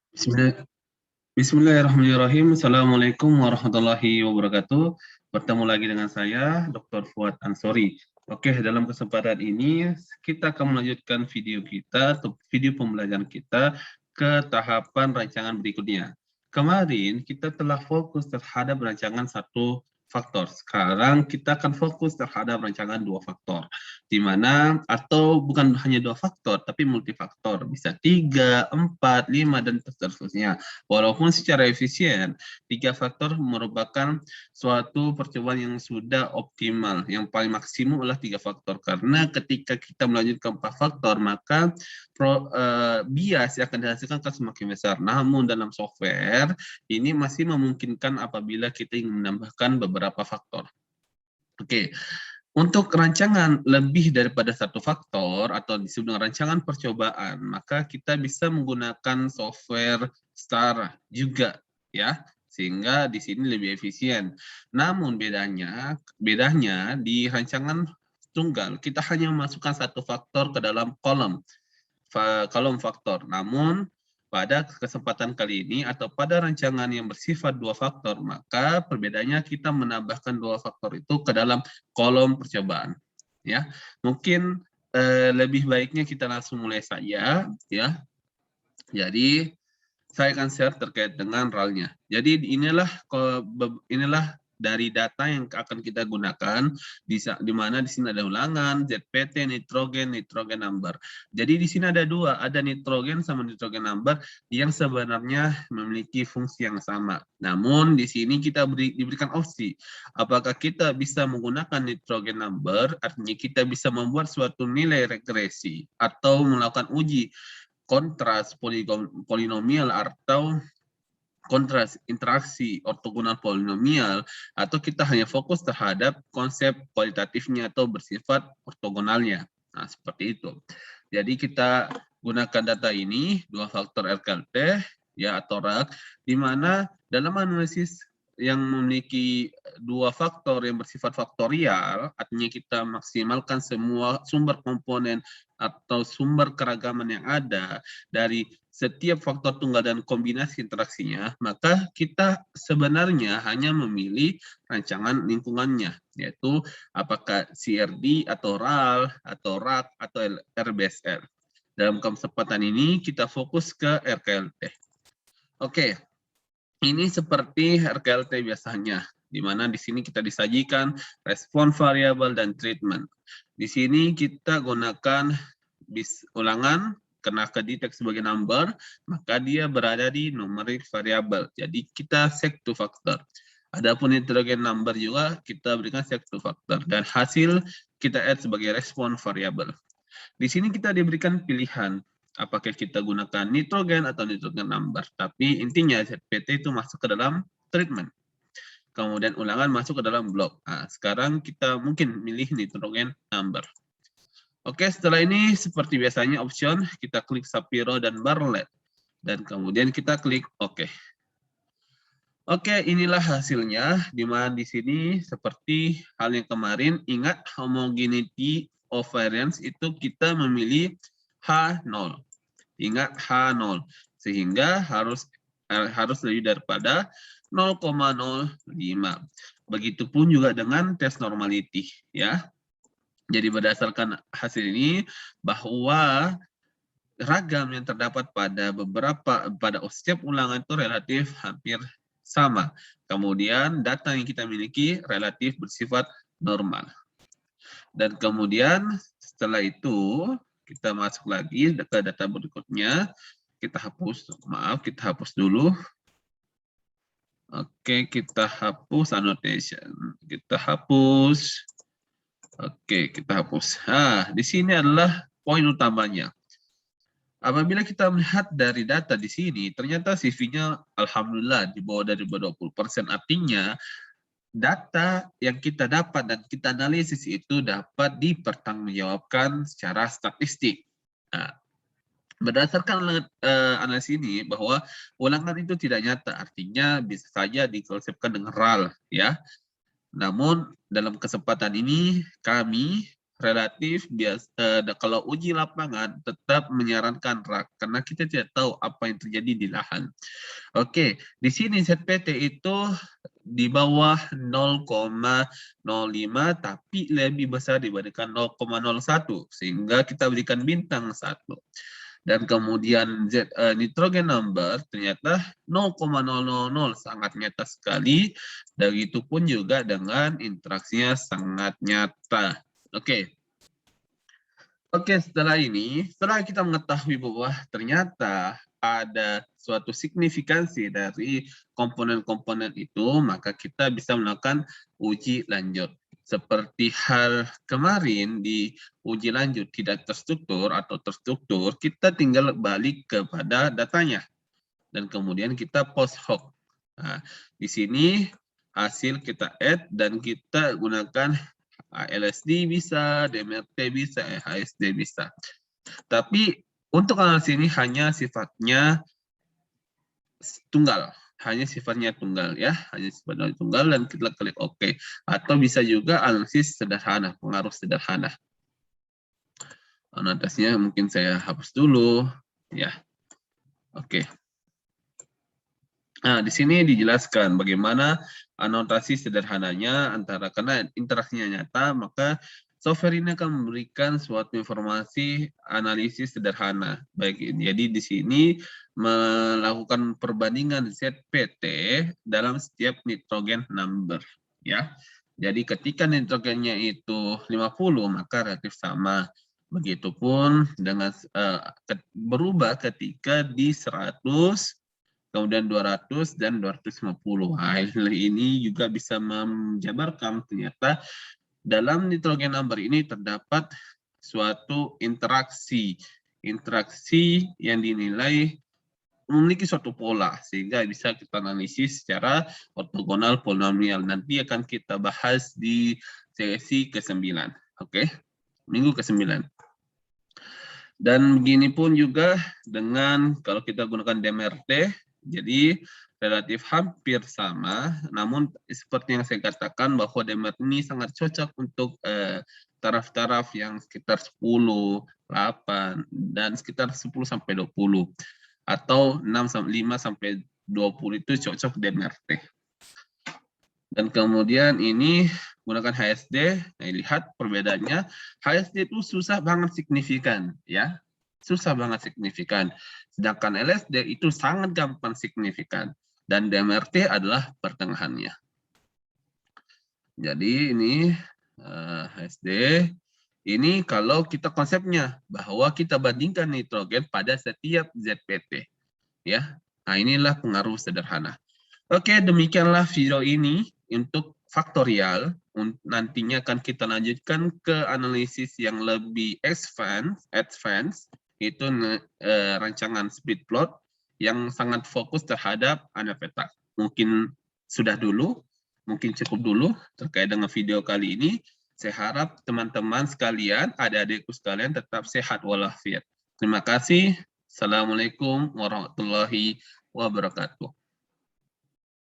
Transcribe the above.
Bismillah- Bismillahirrahmanirrahim. Assalamualaikum warahmatullahi wabarakatuh. Bertemu lagi dengan saya, Dr. Fuad Ansori. Oke, dalam kesempatan ini kita akan melanjutkan video kita atau video pembelajaran kita ke tahapan rancangan berikutnya. Kemarin kita telah fokus terhadap rancangan satu faktor. Sekarang kita akan fokus terhadap rancangan dua faktor. Di mana atau bukan hanya dua faktor, tapi multifaktor. Bisa 3, 4, 5, dan seterusnya. Walaupun secara efisien, 3 faktor merupakan suatu percobaan yang sudah optimal. Yang paling maksimum adalah 3 faktor. Karena ketika kita melanjutkan 4 faktor, maka bias yang akan dihasilkan akan semakin besar. Namun dalam software, ini masih memungkinkan apabila kita ingin menambahkan beberapa faktor. Oke, untuk rancangan lebih daripada satu faktor atau disebut dengan rancangan percobaan, maka kita bisa menggunakan software STAR juga, ya, sehingga di sini lebih efisien. Namun bedanya di rancangan tunggal kita hanya memasukkan satu faktor ke dalam kolom faktor. Namun pada kesempatan kali ini atau pada rancangan yang bersifat dua faktor, maka perbedaannya kita menambahkan dua faktor itu ke dalam kolom percobaan. Ya, mungkin lebih baiknya kita langsung mulai saja. Ya, jadi saya akan share terkait dengan RAL-nya. Jadi inilah dari data yang akan kita gunakan, di mana di sini ada ulangan, ZPT, nitrogen number. Jadi di sini ada dua, ada nitrogen sama nitrogen number yang sebenarnya memiliki fungsi yang sama. Namun di sini kita diberikan opsi, apakah kita bisa menggunakan nitrogen number, artinya kita bisa membuat suatu nilai regresi atau melakukan uji kontras polinomial atau kontras interaksi ortogonal polinomial, atau kita hanya fokus terhadap konsep kualitatifnya atau bersifat ortogonalnya. Nah, seperti itu. Jadi kita gunakan data ini, dua faktor RKLT ya atau RAG, di mana dalam analisis yang memiliki dua faktor yang bersifat faktorial, artinya kita maksimalkan semua sumber komponen atau sumber keragaman yang ada dari setiap faktor tunggal dan kombinasi interaksinya, maka kita sebenarnya hanya memilih rancangan lingkungannya, yaitu apakah CRD atau RAL atau RAG atau RBSL. Dalam kesempatan ini kita fokus ke RKLT. Oke, ini seperti RKLT biasanya, di mana di sini kita disajikan respon variabel dan treatment. Di sini kita gunakan ulangan, karena kedetek sebagai number, maka dia berada di numeric variable. Jadi kita set to factor. Adapun nitrogen number juga kita berikan set to factor. Dan hasil kita add sebagai respon variable. Di sini kita diberikan pilihan, apakah kita gunakan nitrogen atau nitrogen number. Tapi intinya ZPT itu masuk ke dalam treatment. Kemudian ulangan masuk ke dalam blok. Nah, sekarang kita mungkin milih nitrogen number. Oke, setelah ini seperti biasanya option, kita klik Sapiro dan Bartlett. Dan kemudian kita klik OK. Oke, inilah hasilnya, di mana di sini seperti hal yang kemarin, ingat homogeneity of variance itu kita memilih H0. Ingat H0, sehingga harus lebih daripada 0,05. Begitupun juga dengan tes normality, ya. Jadi berdasarkan hasil ini bahwa ragam yang terdapat pada setiap ulangan itu relatif hampir sama. Kemudian data yang kita miliki relatif bersifat normal. Dan kemudian setelah itu kita masuk lagi ke data berikutnya. Kita hapus dulu. Oke, kita hapus annotation. Kita hapus. Oke, kita hapus. Nah, di sini adalah poin utamanya. Apabila kita melihat dari data di sini, ternyata CV-nya alhamdulillah di bawah dari 20%. Artinya, data yang kita dapat dan kita analisis itu dapat dipertanggungjawabkan secara statistik. Nah, berdasarkan analisis ini bahwa ulangan itu tidak nyata, artinya bisa saja dikonsepkan dengan RAL, ya. Namun dalam kesempatan ini kami relatif kalau uji lapangan tetap menyarankan rak karena kita tidak tahu apa yang terjadi di lahan. Oke, di sini ZPT itu di bawah 0,05 tapi lebih besar dibandingkan 0,01 sehingga kita berikan bintang 1. Dan kemudian nitrogen number ternyata 0,000 sangat nyata sekali. Begitupun juga dengan interaksinya sangat nyata. Oke. Oke, setelah kita mengetahui bahwa ternyata ada suatu signifikansi dari komponen-komponen itu, maka kita bisa melakukan uji lanjut. Seperti hal kemarin di uji lanjut tidak terstruktur atau terstruktur, kita tinggal balik kepada datanya. Dan kemudian kita post hoc. Nah, di sini hasil kita add dan kita gunakan LSD bisa, DMRT bisa, HSD bisa. Tapi untuk analisis ini hanya sifatnya tunggal, hanya sifatnya tunggal ya, hanya sifatnya tunggal dan kita klik OK. Atau bisa juga analisis sederhana, pengaruh sederhana. Anotasinya mungkin saya hapus dulu ya. Oke. Nah, di sini dijelaskan bagaimana anotasi sederhananya antara karena interaksinya nyata, maka software ini akan memberikan suatu informasi analisis sederhana. Baik, jadi di sini melakukan perbandingan ZPT dalam setiap nitrogen number, ya. Jadi ketika nitrogennya itu 50, maka relatif sama. Begitupun dengan berubah ketika di 100, kemudian 200 dan 250. Nah, ini juga bisa menjabarkan ternyata dalam nitrogen number ini terdapat suatu interaksi yang dinilai memiliki suatu pola sehingga bisa kita analisis secara ortogonal polinomial. Nanti akan kita bahas di sesi ke-9. Oke, minggu ke-9. Dan begini pun juga dengan kalau kita gunakan DMRT, jadi relatif hampir sama, namun seperti yang saya katakan bahwa DMRT ini sangat cocok untuk taraf-taraf yang sekitar 10, 8, dan sekitar 10 sampai 20. Atau 5 sampai 20 itu cocok DMRT. Dan kemudian ini gunakan HSD, nah, lihat perbedaannya. HSD itu susah banget signifikan, ya. Susah banget signifikan. Sedangkan LSD itu sangat gampang signifikan. Dan DMRT adalah pertengahannya. Jadi ini HSD. Ini kalau kita konsepnya bahwa kita bandingkan nitrogen pada setiap ZPT. Ya. Nah, inilah pengaruh sederhana. Oke, demikianlah video ini untuk faktorial. Nantinya akan kita lanjutkan ke analisis yang lebih advance, itu rancangan speed plot yang sangat fokus terhadap ANAVETA. Mungkin sudah dulu, mungkin cukup dulu terkait dengan video kali ini. Saya harap teman-teman sekalian, adik-adikku sekalian tetap sehat walafiat. Terima kasih. Assalamualaikum warahmatullahi wabarakatuh.